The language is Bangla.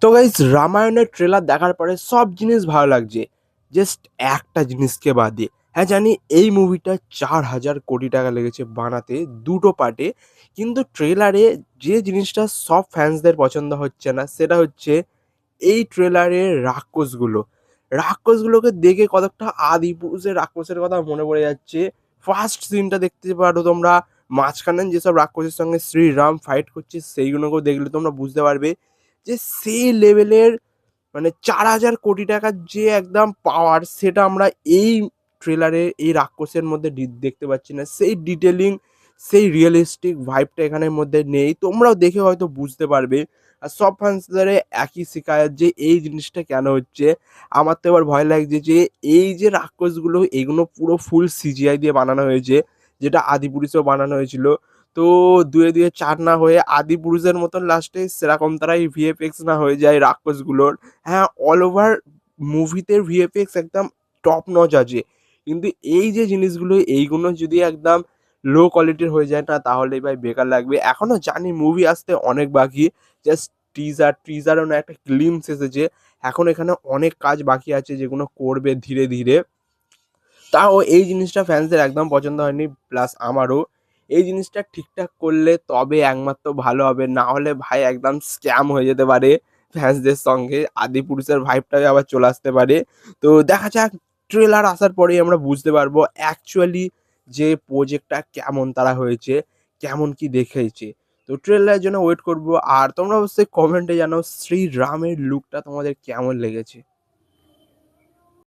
তো গাইস রামায়ণের ট্রেলার দেখার পরে সব জিনিস ভালো লাগছে, জাস্ট একটা জিনিসকে বাদে। হ্যাঁ জানি এই মুভিটা 4,000 কোটি টাকা লেগেছে বানাতে, দুটো পার্টে। কিন্তু ট্রেলারে যে জিনিসটা সব ফ্যান্সদের পছন্দ হচ্ছে না সেটা হচ্ছে এই ট্রেলারে রাক্ষসগুলোকে দেখে কতটা আদি পুরুষের রাক্ষসের কথা মনে পড়ে যাচ্ছে। ফার্স্ট সিনটা দেখতে পারো তোমরা, মাঝখানে যেসব রাক্ষসের সঙ্গে শ্রীরাম ফাইট করছে সেইগুলোকেও দেখলে তোমরা বুঝতে পারবে যে সেই লেভেলের, মানে 4,000 কোটি টাকার যে একদম পাওয়ার, সেটা আমরা এই ট্রেলারে এই রাক্ষসের মধ্যে দেখতে পাচ্ছি না। সেই ডিটেলিং, সেই রিয়েলিস্টিক ভাইবটা এখানের মধ্যে নেই। তোমরাও দেখে হয়তো বুঝতে পারবে। আর সব ফ্যান্সদের একই শিকায়ত যে এই জিনিসটা কেন হচ্ছে। আমার তো এবার ভয় লাগছে যে এই যে রাক্ষসগুলো, এগুলো পুরো ফুল সিজিআই দিয়ে বানানো হয়েছে, যেটা আদিপুরুষেও বানানো হয়েছিল। তো দুয়ে দুয়ে চার না হয়ে আদিপুরুষের মতন লাস্টে সেরকম তারাই ভিএফএক্স না হয়ে যায় রাক্ষসগুলোর। হ্যাঁ, অল ওভার মুভিতে ভিএফএক্স একদম টপ নচ আছে, কিন্তু এই যে জিনিসগুলো এইগুলো যদি একদম লো কোয়ালিটির হয়ে যায় না, তাহলে ভাই বেকার লাগবে। এখনো জানি মুভি আসতে অনেক বাকি, জাস্ট টিজারও না একটা গ্লিমস এসেছে। এখন এখানে অনেক কাজ বাকি আছে যেগুলো করবে ধীরে ধীরে। তাও এই জিনিসটা ফ্যান্সদের একদম পছন্দ হয়নি, প্লাস আমারও। এই জিনিসটা ঠিকঠাক করলে তবে একমাত্র ভালো হবে, না হলে ভাই একদম স্ক্যাম হয়ে যেতে পারে ফ্যান্সদের সঙ্গে, আদিপুরুষের ভাইবটাই আবার চলে আসতে পারে। তো দেখা যাক, ট্রেলার আসার পরেই আমরা বুঝতে পারবো অ্যাকচুয়ালি যে প্রজেক্টটা কেমন তারা হয়েছে, কেমন কি দেখেছে। তো ট্রেলারের জন্য ওয়েট করবো। আর তোমরা অবশ্যই কমেন্টে জানাও শ্রীরামের লুকটা তোমাদের কেমন লেগেছে।